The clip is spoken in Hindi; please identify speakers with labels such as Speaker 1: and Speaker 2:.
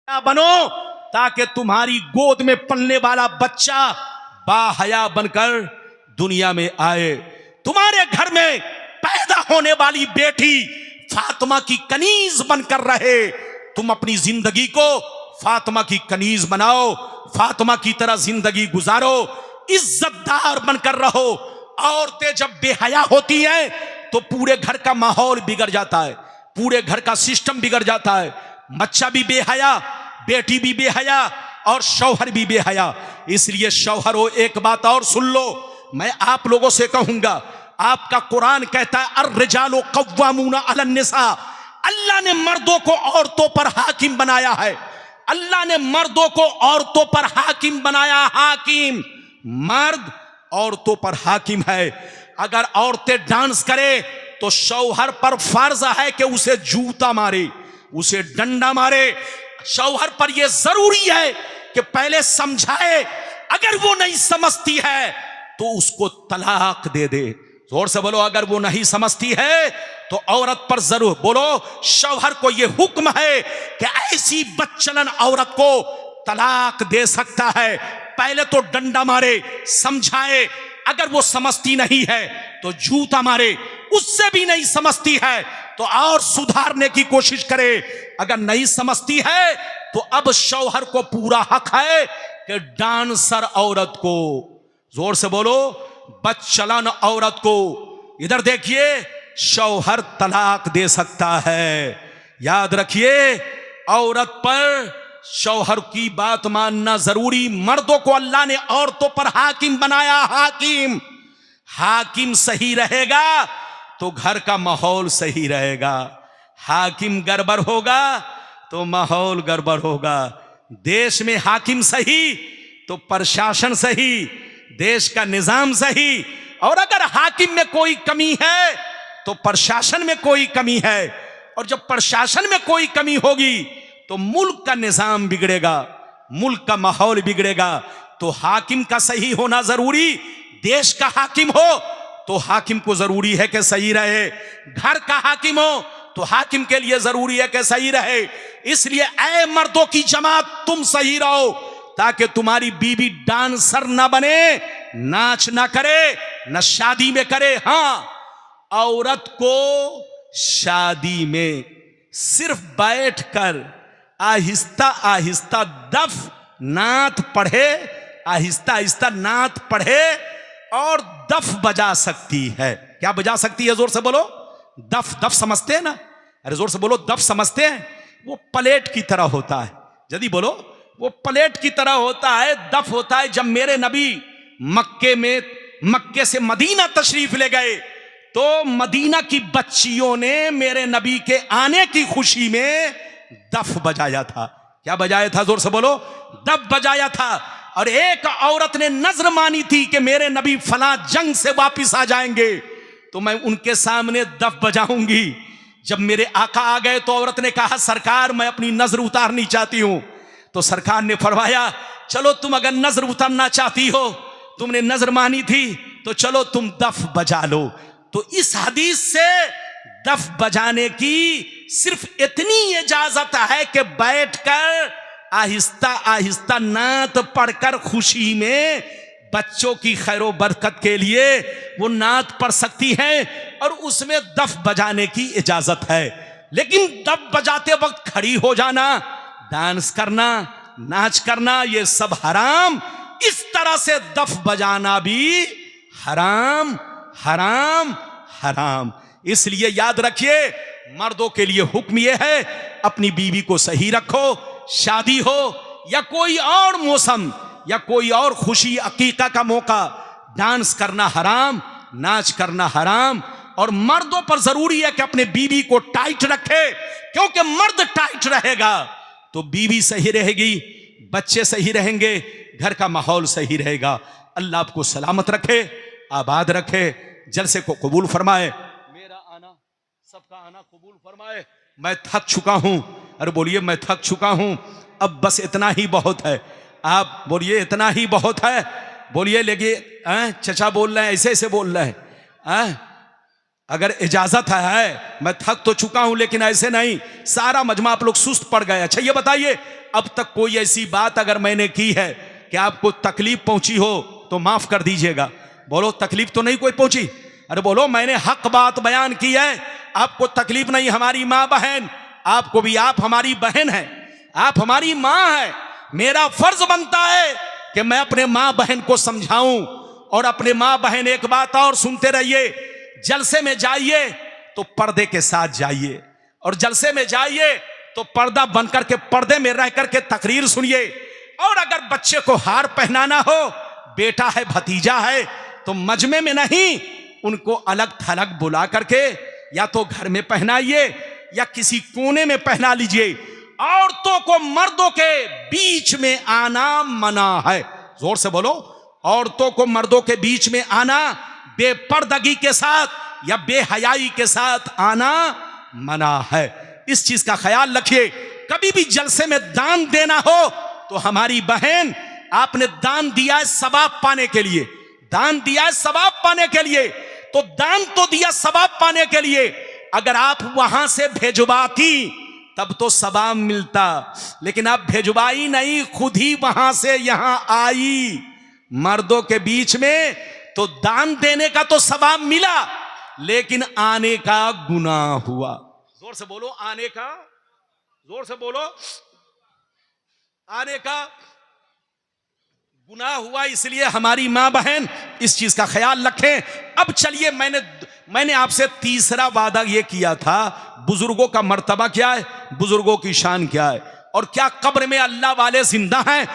Speaker 1: बनो ताकि तुम्हारी गोद में पलने वाला बच्चा बाहया बनकर दुनिया में आए। तुम्हारे घर में पैदा होने वाली बेटी फातिमा की कनीज बनकर रहे। तुम अपनी जिंदगी को फातिमा की कनीज बनाओ, फातिमा की तरह जिंदगी गुजारो, इज्जतदार बनकर रहो। औरतें जब बेहया होती हैं तो पूरे घर का माहौल बिगड़ जाता है, पूरे घर का सिस्टम बिगड़ जाता है। बच्चा भी बेहया, बेटी भी बेहया और शौहर भी बेहया। इसलिए शौहरों, एक बात और सुन लो, मैं आप लोगों से कहूंगा, आपका कुरान कहता है अर्रिजालु कव्वामूना अलन निसा। अल्लाह ने मर्दों को औरतों पर हाकिम बनाया है। अल्लाह ने मर्दों को औरतों पर हाकिम बनाया। हाकिम, मर्द औरतों पर हाकिम है। अगर औरतें डांस करे तो शौहर पर फर्ज है कि उसे जूता मारे, उसे डंडा मारे। शौहर पर यह जरूरी है कि पहले समझाए, अगर वो नहीं समझती है तो उसको तलाक दे दे। जोर से बोलो, अगर वो नहीं समझती है तो औरत पर जरूर बोलो, शौहर को यह हुक्म है कि ऐसी बदचलन औरत को तलाक दे सकता है। पहले तो डंडा मारे, समझाए, अगर वो समझती नहीं है तो जूता मारे, उससे भी नहीं समझती है तो और सुधारने की कोशिश करे। अगर नहीं समझती है तो अब शौहर को पूरा हक है कि डांसर औरत को, जोर से बोलो, बदचलन औरत को, इधर देखिए, शौहर तलाक दे सकता है। याद रखिए, औरत पर शौहर की बात मानना जरूरी। मर्दों को अल्लाह ने औरतों पर हाकिम बनाया। हाकिम, हाकिम सही रहेगा तो घर का माहौल सही रहेगा। हाकिम गड़बड़ होगा तो माहौल गड़बड़ होगा। देश में हाकिम सही तो प्रशासन सही, देश का निजाम सही। और अगर हाकिम में कोई कमी है तो प्रशासन में कोई कमी है, और जब प्रशासन में कोई कमी होगी तो मुल्क का निजाम बिगड़ेगा, मुल्क का माहौल बिगड़ेगा। तो हाकिम का सही होना जरूरी। देश का हाकिम हो तो हाकिम को जरूरी है कि सही रहे। घर का हाकिम हो तो हाकिम के लिए जरूरी है कि सही रहे। इसलिए ऐ मर्दों की जमात, तुम सही रहो ताकि तुम्हारी बीवी डांसर ना बने, नाच ना करे, न शादी में करे। हां, औरत को शादी में सिर्फ बैठकर आहिस्ता आहिस्ता दफ नात पढ़े, आहिस्ता आहिस्ता नात पढ़े और दफ बजा सकती है। क्या बजा सकती है? जोर से बोलो। दफ, दफ समझते हैं ना? अरे जोर से बोलो, दफ समझते हैं? वो प्लेट की तरह होता है। जल्दी बोलो, वो प्लेट की तरह होता है। दफ होता है, जब मेरे नबी मक्के से मदीना तशरीफ ले गए तो मदीना की बच्चियों ने मेरे नबी के आने की खुशी में दफ बजाया था। क्या बजाया था? जोर से बोलो। दफ बजाया था। और एक औरत ने नजर मानी थी कि मेरे नबी फला जंग से वापिस आ जाएंगे तो मैं उनके सामने दफ बजाऊंगी। जब मेरे आका आ गए तो औरत ने कहा, सरकार मैं अपनी नजर उतारनी चाहती हूं। तो सरकार ने फरमाया, चलो तुम अगर नजर उतारना चाहती हो, तुमने नजर मानी थी तो चलो तुम दफ बजा लो। तो इस हदीस से दफ बजाने की सिर्फ इतनी इजाजत है कि बैठकर आहिस्ता आहिस्ता नात पढ़कर खुशी में बच्चों की खैरो बरकत के लिए वो नात पढ़ सकती है और उसमें दफ बजाने की इजाजत है। लेकिन दफ बजाते वक्त खड़ी हो जाना, डांस करना, नाच करना, ये सब हराम। इस तरह से दफ बजाना भी हराम, हराम, हराम। इसलिए याद रखिए, मर्दों के लिए हुक्म यह है, अपनी बीवी को सही रखो। शादी हो या कोई और मौसम या कोई और खुशी, अकीका का मौका, डांस करना हराम, नाच करना हराम। और मर्दों पर जरूरी है कि अपने बीवी को टाइट रखे, क्योंकि मर्द टाइट रहेगा तो बीवी सही रहेगी, बच्चे सही रहेंगे, घर का माहौल सही रहेगा। अल्लाह आपको सलामत रखे, आबाद रखे, जलसे को कबूल फरमाए, मेरा आना सबका आना कबूल फरमाए। मैं थक चुका हूं। अरे बोलिए, मैं थक चुका हूं, अब बस इतना ही बहुत है। आप बोलिए, इतना ही बहुत है। बोलिए, लेकिन चचा बोल रहे हैं, ऐसे ऐसे बोल रहे हैं। अगर इजाजत है, मैं थक तो चुका हूं लेकिन ऐसे नहीं, सारा मजमा आप लोग सुस्त पड़ गए। अच्छा ये बताइए, अब तक कोई ऐसी बात अगर मैंने की है कि आपको तकलीफ पहुंची हो तो माफ कर दीजिएगा। बोलो तकलीफ तो नहीं कोई पहुंची? अरे बोलो मैंने हक बात बयान की है, आपको तकलीफ नहीं। हमारी माँ बहन, आपको भी, आप हमारी बहन हैं, आप हमारी माँ है। मेरा फर्ज बनता है कि मैं अपने माँ बहन को समझाऊं। और अपने माँ बहन एक बात और सुनते रहिए, जलसे में जाइए तो पर्दे के साथ जाइए, और जलसे में जाइए तो पर्दा बनकर के, पर्दे में रह करके तकरीर सुनिए। और अगर बच्चे को हार पहनाना हो, बेटा है भतीजा है, तो मजमे में नहीं, उनको अलग थलग बुला करके या तो घर में पहनाइए या किसी कोने में पहना लीजिए। औरतों को मर्दों के बीच में आना मना है। जोर से बोलो, औरतों को मर्दों के बीच में आना, बेपर्दगी के साथ या बेहयाई के साथ आना मना है। इस चीज का ख्याल रखिए। कभी भी जलसे में दान देना हो तो हमारी बहन, आपने दान दिया है सवाब पाने के लिए, दान दिया है सवाब पाने के लिए, तो दान तो दिया सवाब पाने के लिए। अगर आप वहां से भेजवाती तब तो सवाब मिलता, लेकिन आप भेजवाई नहीं, खुद ही वहां से यहां आई मर्दों के बीच में, तो दान देने का तो सवाब मिला, लेकिन आने का गुनाह हुआ। जोर से बोलो, आने का, जोर से बोलो, आने का गुनाह हुआ। इसलिए हमारी मां बहन इस चीज का ख्याल रखें। अब चलिए, मैंने आपसे तीसरा वादा यह किया था, बुजुर्गों का मर्तबा क्या है, बुजुर्गों की शान क्या है, और क्या कब्र में अल्लाह वाले जिंदा हैं।